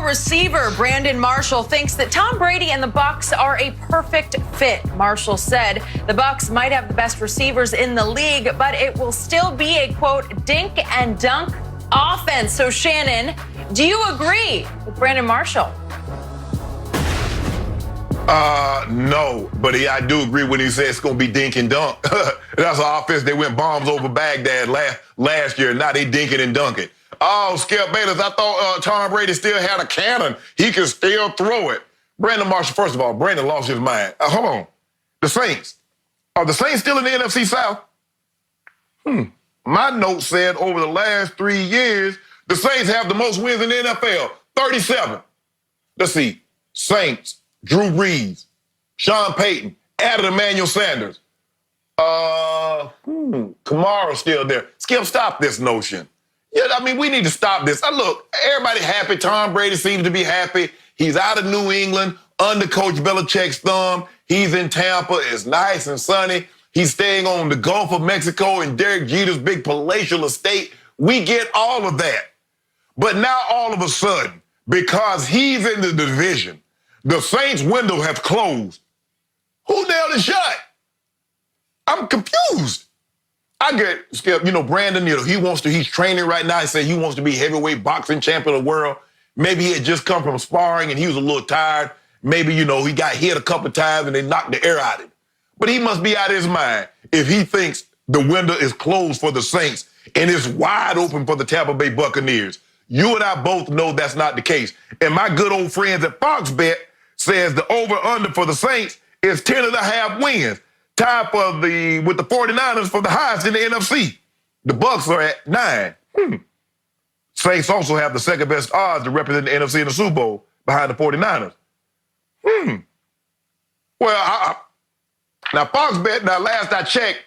receiver Brandon Marshall thinks that Tom Brady and the Bucs are a perfect fit. Marshall said the Bucs might have the best receivers in the league, but it will still be a, quote, dink and dunk offense. So, Shannon, do you agree with Brandon Marshall? No, but I do agree when he said it's going to be dink and dunk. That's an offense. They went bombs over Baghdad last year. Now they dinking and dunking. Oh, Skip Bayless, I thought Tom Brady still had a cannon. He could still throw it. Brandon Marshall, first of all, Brandon lost his mind. Hold on. The Saints. Are the Saints still in the NFC South? My note said over the last 3 years, the Saints have the most wins in the NFL, 37. Let's see. Saints, Drew Brees, Sean Payton, added Emmanuel Sanders. Kamara's still there. Skip, stop this notion. Yeah, I mean, we need to stop this. Look, everybody happy. Tom Brady seems to be happy. He's out of New England, under Coach Belichick's thumb. He's in Tampa. It's nice and sunny. He's staying on the Gulf of Mexico in Derek Jeter's big palatial estate. We get all of that. But now all of a sudden, because he's in the division, the Saints' window has closed. Who nailed it shut? I'm confused. I get, Skip, Brandon, he's training right now. He said he wants to be heavyweight boxing champion of the world. Maybe he had just come from sparring and he was a little tired. Maybe, he got hit a couple of times and they knocked the air out of him. But he must be out of his mind if he thinks the window is closed for the Saints and it's wide open for the Tampa Bay Buccaneers. You and I both know that's not the case. And my good old friends at Fox Bet says the over-under for the Saints is 10.5 wins. Tied with the 49ers for the highest in the NFC. The Bucs are at 9. Saints also have the second best odds to represent the NFC in the Super Bowl behind the 49ers. Well, now Fox Bet, last I checked,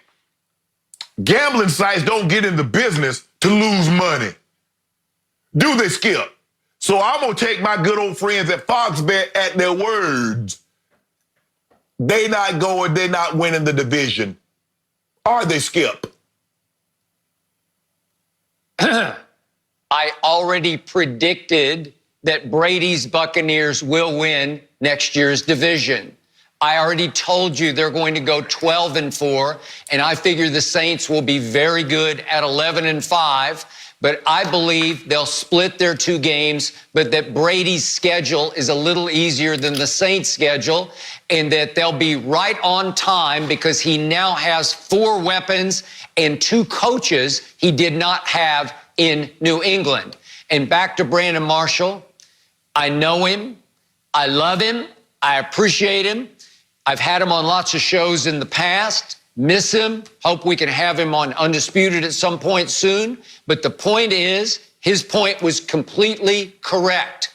gambling sites don't get in the business to lose money. Do they, Skip? So I'm going to take my good old friends at Fox Bet at their words. They're not winning the division. Are they, Skip? I already predicted that Brady's Buccaneers will win next year's division. I already told you they're going to go 12-4, and I figure the Saints will be very good at 11-5. But I believe they'll split their 2 games, but that Brady's schedule is a little easier than the Saints' schedule, and that they'll be right on time because he now has 4 weapons and 2 coaches he did not have in New England. And back to Brandon Marshall, I know him, I love him, I appreciate him. I've had him on lots of shows in the past. Miss him. Hope we can have him on Undisputed at some point soon. But the point is, his point was completely correct.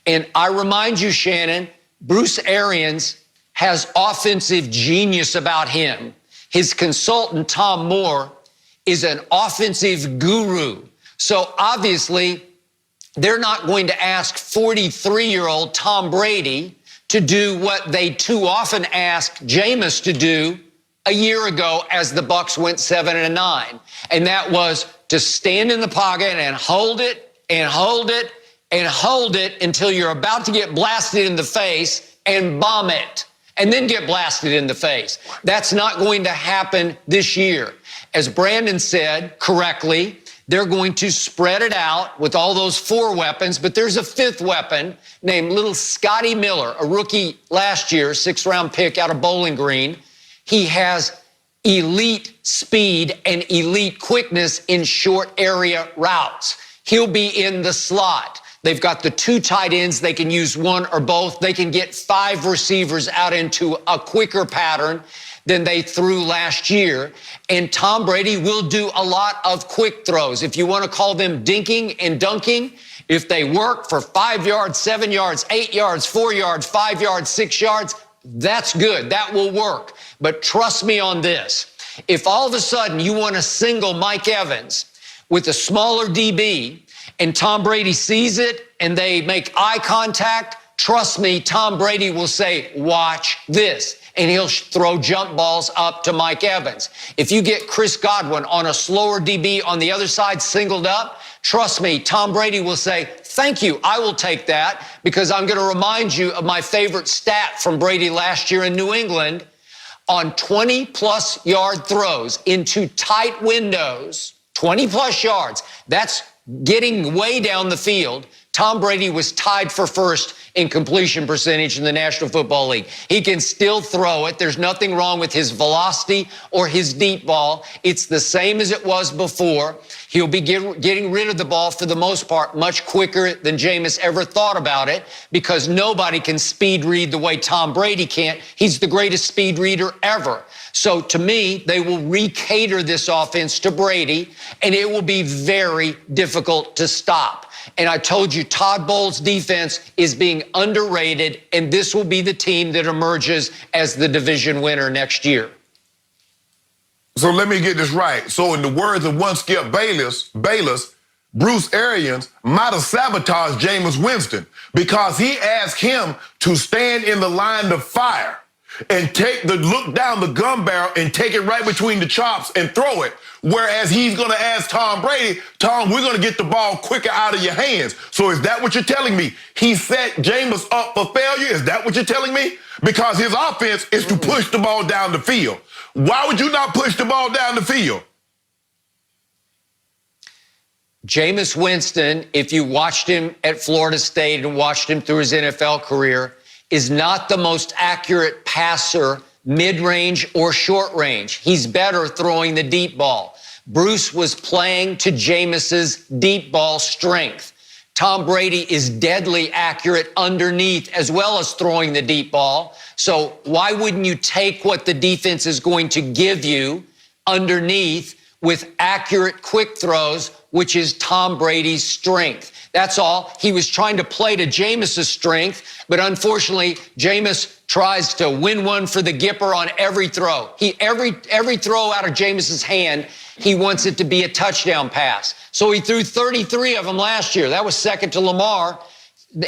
And I remind you, Shannon, Bruce Arians has offensive genius about him. His consultant, Tom Moore, is an offensive guru. So obviously, they're not going to ask 43-year-old Tom Brady to do what they too often ask Jameis to do a year ago as the Bucs went 7-9. And that was to stand in the pocket and hold it and hold it and hold it until you're about to get blasted in the face and bomb it and then get blasted in the face. That's not going to happen this year. As Brandon said correctly, they're going to spread it out with all those 4 weapons, but there's a 5th weapon named little Scotty Miller, a rookie last year, 6th-round pick out of Bowling Green. He has elite speed and elite quickness in short area routes. He'll be in the slot. They've got the 2 tight ends. They can use 1 or both. They can get 5 receivers out into a quicker pattern than they threw last year. And Tom Brady will do a lot of quick throws. If you want to call them dinking and dunking, if they work for 5 yards, 7 yards, 8 yards, 4 yards, 5 yards, 6 yards, that's good. That will work. But trust me on this. If all of a sudden you want to single Mike Evans with a smaller DB and Tom Brady sees it and they make eye contact, trust me, Tom Brady will say, watch this. And he'll throw jump balls up to Mike Evans. If you get Chris Godwin on a slower DB on the other side singled up, Trust me, Tom Brady will say, thank you, I will take that, because I'm going to remind you of my favorite stat from Brady last year in New England. On 20-plus yard throws into tight windows, 20-plus yards, that's getting way down the field, Tom Brady was tied for first in completion percentage in the National Football League. He can still throw it. There's nothing wrong with his velocity or his deep ball. It's the same as it was before. He'll be getting rid of the ball for the most part much quicker than Jameis ever thought about it, because nobody can speed read the way Tom Brady can. He's the greatest speed reader ever. So to me, they will recater this offense to Brady, and it will be very difficult to stop. And I told you, Todd Bowles' defense is being underrated, and this will be the team that emerges as the division winner next year. So let me get this right. So in the words of one Skip Bayless, Bruce Arians might have sabotaged Jameis Winston because he asked him to stand in the line of fire and look down the gun barrel and take it right between the chops and throw it. Whereas he's going to ask Tom Brady, Tom, we're going to get the ball quicker out of your hands. So is that what you're telling me? He set Jameis up for failure? Is that what you're telling me? Because his offense is to push the ball down the field. Why would you not push the ball down the field? Jameis Winston, if you watched him at Florida State and watched him through his NFL career, is not the most accurate passer mid-range or short range. He's better throwing the deep ball. Bruce was playing to Jameis's deep ball strength. Tom Brady is deadly accurate underneath as well as throwing the deep ball. So why wouldn't you take what the defense is going to give you underneath with accurate quick throws, which is Tom Brady's strength? That's all. He was trying to play to Jameis's strength, but unfortunately, Jameis tries to win one for the Gipper on every throw. Every throw out of Jameis's hand, he wants it to be a touchdown pass. So he threw 33 of them last year. That was second to Lamar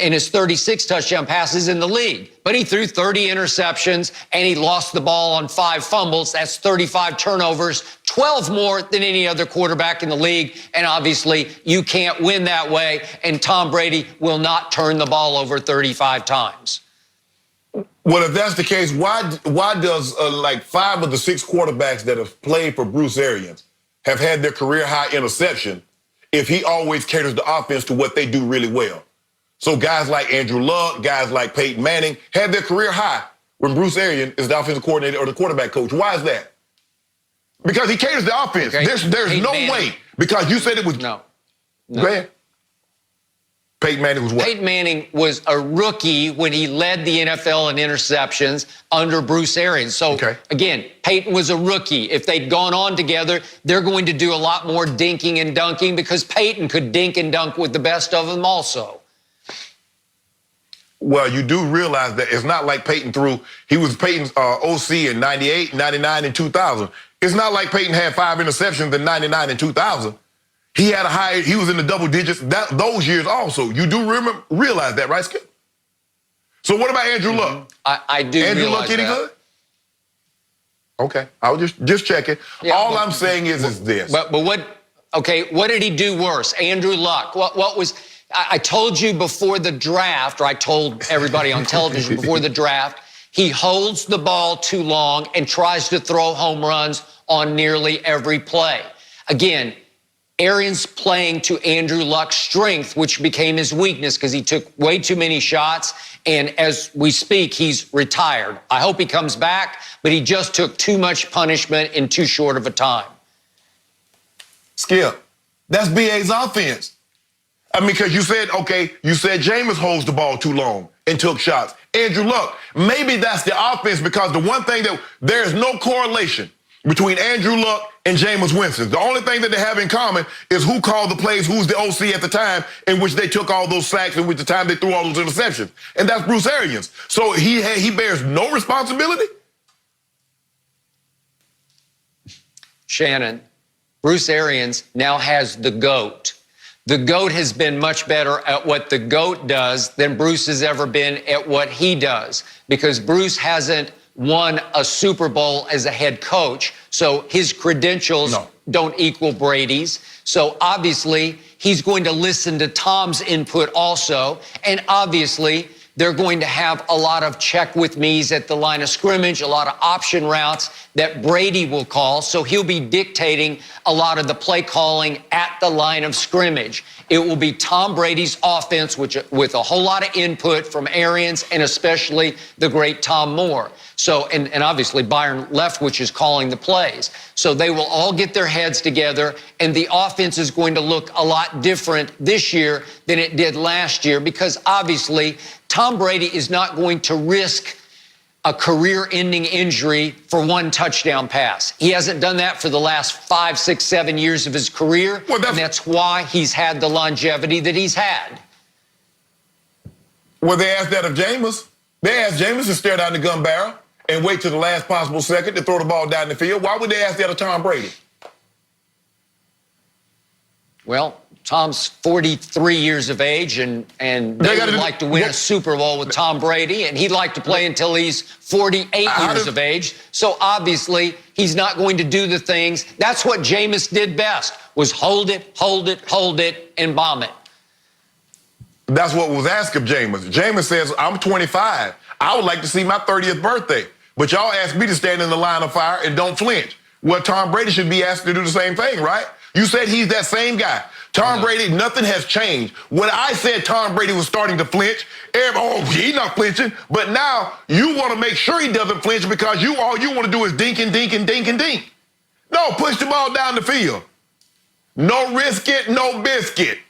in his 36 touchdown passes in the league. But he threw 30 interceptions, and he lost the ball on 5 fumbles. That's 35 turnovers, 12 more than any other quarterback in the league. And obviously, you can't win that way, and Tom Brady will not turn the ball over 35 times. Well, if that's the case, why does like 5 of the 6 quarterbacks that have played for Bruce Arians have had their career-high interception if he always caters the offense to what they do really well? So guys like Andrew Luck, guys like Peyton Manning had their career high when Bruce Arians is the offensive coordinator or the quarterback coach. Why is that? Because he caters the offense. Okay. There's no way. Because you said it was... No. Go ahead. Peyton Manning was what? Peyton Manning was a rookie when he led the NFL in interceptions under Bruce Arians. So, again, Peyton was a rookie. If they'd gone on together, they're going to do a lot more dinking and dunking because Peyton could dink and dunk with the best of them also. Well, you do realize that it's not like Peyton he was Peyton's OC in 98, 99, and 2000. It's not like Peyton had 5 interceptions in 99 and 2000. He was in the double digits those years also. You do realize that, right, Skip? So what about Andrew Luck? I do Andrew realize Luck any that. good? Okay, I was just checking. Yeah, All I'm saying is this. But what did he do worse? Andrew Luck, what was... I told you before the draft, or I told everybody on television before the draft, he holds the ball too long and tries to throw home runs on nearly every play. Again, Arians playing to Andrew Luck's strength, which became his weakness because he took way too many shots, and as we speak, he's retired. I hope he comes back, but he just took too much punishment in too short of a time. Skip, that's BA's offense. I mean, because you said Jameis holds the ball too long and took shots. Andrew Luck, maybe that's the offense because the one thing that there's no correlation between Andrew Luck and Jameis Winston. The only thing that they have in common is who called the plays, who's the OC at the time in which they took all those sacks and which the time they threw all those interceptions. And that's Bruce Arians. So he bears no responsibility? Shannon, Bruce Arians now has the GOAT. The GOAT has been much better at what the GOAT does than Bruce has ever been at what he does because Bruce hasn't won a Super Bowl as a head coach, so his credentials don't equal Brady's. So obviously, he's going to listen to Tom's input also. And obviously, they're going to have a lot of check with me's at the line of scrimmage, a lot of option routes that Brady will call. So he'll be dictating a lot of the play calling at the line of scrimmage. It will be Tom Brady's offense, with a whole lot of input from Arians and especially the great Tom Moore. So, and obviously Byron Leftwich is calling the plays. So they will all get their heads together, and the offense is going to look a lot different this year than it did last year, because obviously Tom Brady is not going to risk a career-ending injury for one touchdown pass. He hasn't done that for the last 5, 6, 7 years of his career, and that's why he's had the longevity that he's had. Well, they asked that of Jameis. They asked Jameis to stare down the gun barrel and wait till the last possible second to throw the ball down the field. Why would they ask that of Tom Brady? Well, Tom's 43 years of age, and they would like to win a Super Bowl with Tom Brady, and he'd like to play until he's 48 years of age. So obviously, he's not going to do the things. That's what Jameis did best, was hold it, hold it, hold it, and bomb it. That's what was asked of Jameis. Jameis says, I'm 25. I would like to see my 30th birthday. But y'all asked me to stand in the line of fire and don't flinch. Well, Tom Brady should be asked to do the same thing, right? You said he's that same guy. Tom Brady, nothing has changed. When I said Tom Brady was starting to flinch, everybody, oh, he's not flinching. But now you want to make sure he doesn't flinch because all you want to do is dink and dink and dink and dink. No, push the ball down the field. No risk it, no biscuit.